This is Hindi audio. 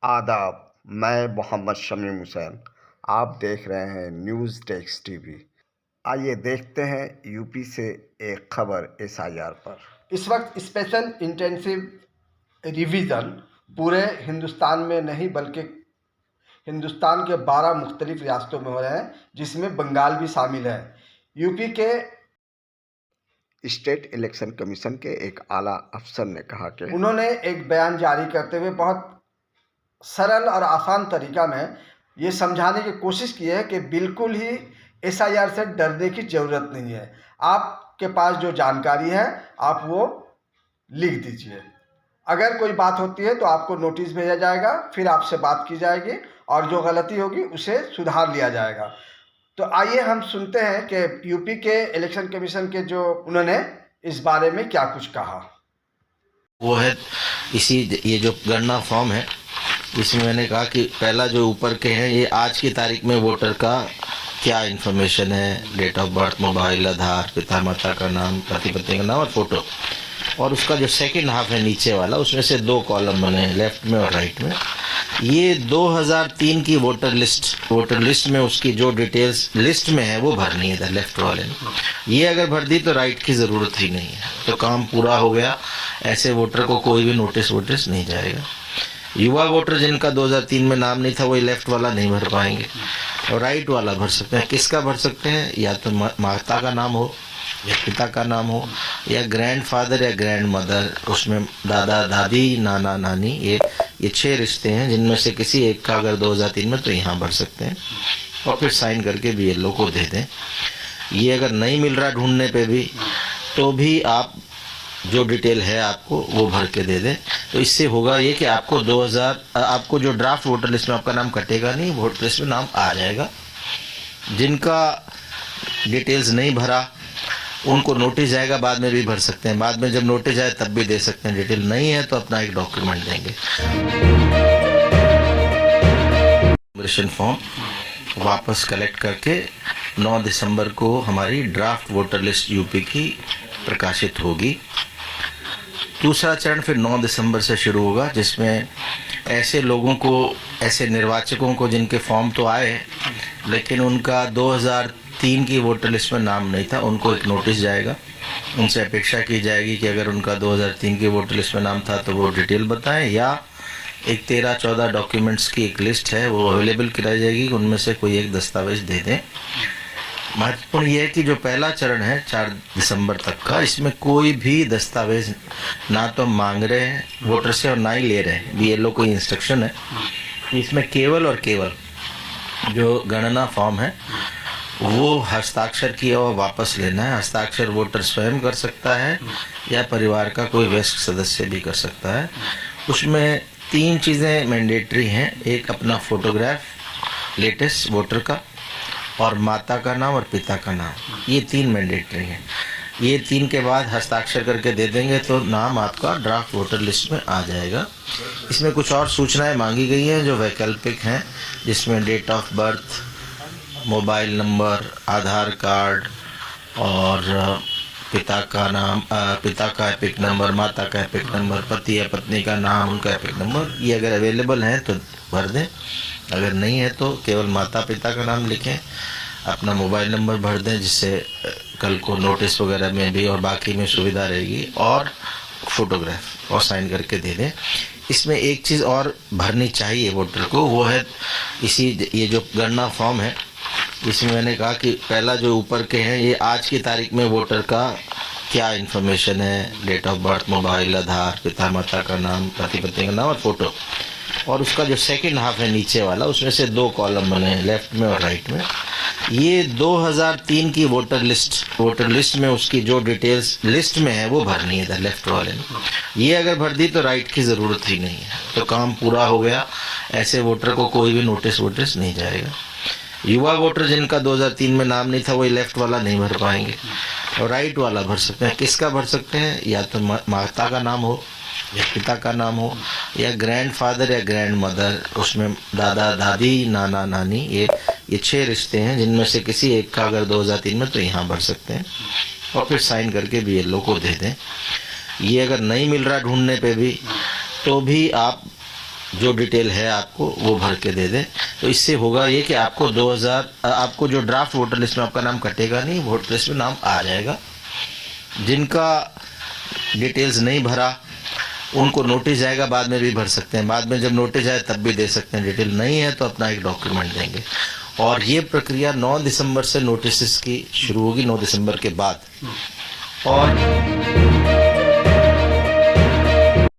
आदाब। मैं मोहम्मद शमीम हुसैन। आप देख रहे हैं न्यूज़ डेस्क टीवी। आइए देखते हैं यूपी से एक खबर एसआईआर पर। इस वक्त स्पेशल इंटेंसिव रिवीजन पूरे हिंदुस्तान में नहीं बल्कि हिंदुस्तान के 12 मुख्तलिफ रियासतों में हो रहे हैं, जिसमें बंगाल भी शामिल है। यूपी के स्टेट इलेक्शन कमीशन के एक आला अफसर ने कहा कि उन्होंने एक बयान जारी करते हुए बहुत सरल और आसान तरीका में ये समझाने की कोशिश की है कि बिल्कुल ही एसआईआर से डरने की ज़रूरत नहीं है। आपके पास जो जानकारी है आप वो लिख दीजिए। अगर कोई बात होती है तो आपको नोटिस भेजा जाएगा, फिर आपसे बात की जाएगी और जो गलती होगी उसे सुधार लिया जाएगा। तो आइए हम सुनते हैं कि यूपी के इलेक्शन कमीशन के जो उन्होंने इस बारे में क्या कुछ कहा। वो है ये जो गणना फॉर्म है, इसमें मैंने कहा कि पहला जो ऊपर के हैं ये आज की तारीख में वोटर का क्या इन्फॉर्मेशन है, डेट ऑफ बर्थ, मोबाइल, आधार, पिता माता का नाम, पति पत्नी का नाम और फोटो। और उसका जो सेकंड हाफ है नीचे वाला, उसमें से 2 कॉलम बने हैं, लेफ्ट में और राइट में। ये 2003 की वोटर लिस्ट में उसकी जो डिटेल्स लिस्ट में है वो भरनी है, लेफ्ट वाले ने। ये अगर भर दी तो राइट की ज़रूरत ही नहीं है, तो काम पूरा हो गया। ऐसे वोटर को कोई भी नोटिस नहीं जाएगा। युवा वोटर जिनका 2003 में नाम नहीं था, वही लेफ्ट वाला नहीं भर पाएंगे और राइट वाला भर सकते हैं। किसका भर सकते हैं? या तो माता का नाम हो या पिता का नाम हो या ग्रैंडफादर या ग्रैंड मदर, उसमें दादा दादी, नाना नानी, ये 6 रिश्ते हैं जिनमें से किसी एक का अगर 2003 में, तो यहाँ भर सकते हैं और फिर साइन करके बीएलओ को दे दें। ये अगर नहीं मिल रहा ढूंढने पे भी, तो भी आप जो डिटेल है आपको वो भर के दे दें। तो इससे होगा ये कि आपको आपको जो ड्राफ्ट वोटर लिस्ट में आपका नाम कटेगा नहीं, वोटर लिस्ट में नाम आ जाएगा। जिनका डिटेल्स नहीं भरा उनको नोटिस जाएगा, बाद में भी भर सकते हैं। बाद में जब नोटिस आए तब भी दे सकते हैं। डिटेल नहीं है तो अपना एक डॉक्यूमेंट देंगे। फॉर्म वापस कलेक्ट करके 9 दिसंबर को हमारी ड्राफ्ट वोटर लिस्ट यूपी की प्रकाशित होगी। दूसरा चरण फिर 9 दिसंबर से शुरू होगा, जिसमें ऐसे लोगों को, ऐसे निर्वाचकों को जिनके फॉर्म तो आए लेकिन उनका 2003 की वोटर लिस्ट में नाम नहीं था, उनको एक नोटिस जाएगा। उनसे अपेक्षा की जाएगी कि अगर उनका 2003 की वोटर लिस्ट में नाम था तो वो डिटेल बताएं, या एक 13-14 डॉक्यूमेंट्स की एक लिस्ट है वो अवेलेबल कराई जाएगी, उनमें से कोई एक दस्तावेज दे दें। महत्वपूर्ण ये है कि जो पहला चरण है 4 दिसंबर तक का, इसमें कोई भी दस्तावेज ना तो मांग रहे हैं वोटर से और ना ही ले रहे हैं। बीएलओ को इंस्ट्रक्शन है, इसमें केवल और केवल जो गणना फॉर्म है वो हस्ताक्षर किया हुआ वापस लेना है। हस्ताक्षर वोटर स्वयं कर सकता है या परिवार का कोई वयस्क सदस्य भी कर सकता है। उसमें 3 चीज़ें मैंडेटरी हैं। एक अपना फोटोग्राफ लेटेस्ट वोटर का, और माता का नाम और पिता का नाम, ये 3 मैंडेटरी हैं। ये 3 के बाद हस्ताक्षर करके दे देंगे तो नाम आपका ड्राफ्ट वोटर लिस्ट में आ जाएगा। इसमें कुछ और सूचनाएं मांगी गई हैं जो वैकल्पिक हैं, जिसमें date of birth, mobile number, Aadhaar card और पिता का नाम, पिता का एपिक नंबर, माता का एपिक नंबर, पति या पत्नी का नाम, उनका एपिक नंबर। ये अगर अवेलेबल हैं तो भर दें, अगर नहीं है तो केवल माता पिता का नाम लिखें, अपना मोबाइल नंबर भर दें, जिससे कल को नोटिस वगैरह में भी और बाकी में सुविधा रहेगी, और फोटोग्राफ और साइन करके दे दें। इसमें एक चीज़ और भरनी चाहिए वोटर को, वो है ये जो गणना फॉर्म है, इसमें मैंने कहा कि पहला जो ऊपर के हैं ये आज की तारीख में वोटर का क्या इन्फॉर्मेशन है, डेट ऑफ बर्थ, मोबाइल, आधार, पिता माता का नाम, पति पत्नी का नाम और फोटो। और उसका जो सेकंड हाफ है नीचे वाला, उसमें से 2 कॉलम बने हैं, लेफ्ट में और राइट में। ये 2003 की वोटर लिस्ट में उसकी जो डिटेल्स लिस्ट में है वो भरनी है, लेफ्ट वाले ने। ये अगर भर दी तो राइट की ज़रूरत ही नहीं है, तो काम पूरा हो गया। ऐसे वोटर को कोई भी नोटिस नहीं जाएगा। युवा वोटर जिनका 2003 में नाम नहीं था, वही लेफ्ट वाला नहीं भर पाएंगे और राइट वाला भर सकते हैं। किसका भर सकते हैं? या तो माता का नाम हो या पिता का नाम हो या ग्रैंडफादर या ग्रैंड मदर, उसमें दादा दादी, नाना नानी, ये 6 रिश्ते हैं जिनमें से किसी एक का अगर 2003 में, तो यहाँ भर सकते हैं और फिर साइन करके बीएलओ को दे दें। ये अगर नहीं मिल रहा ढूंढने पे भी, तो भी आप जो डिटेल है आपको वो भर के दे दे। तो इससे होगा ये कि आपको आपको जो ड्राफ्ट वोटर लिस्ट में आपका नाम कटेगा नहीं, वोटर लिस्ट में नाम आ जाएगा। जिनका डिटेल्स नहीं भरा उनको नोटिस जाएगा, बाद में भी भर सकते हैं, बाद में जब नोटिस आए तब भी दे सकते हैं। डिटेल नहीं है तो अपना एक डॉक्यूमेंट देंगे। और ये प्रक्रिया 9 दिसंबर से नोटिस की शुरू होगी, 9 दिसंबर के बाद। और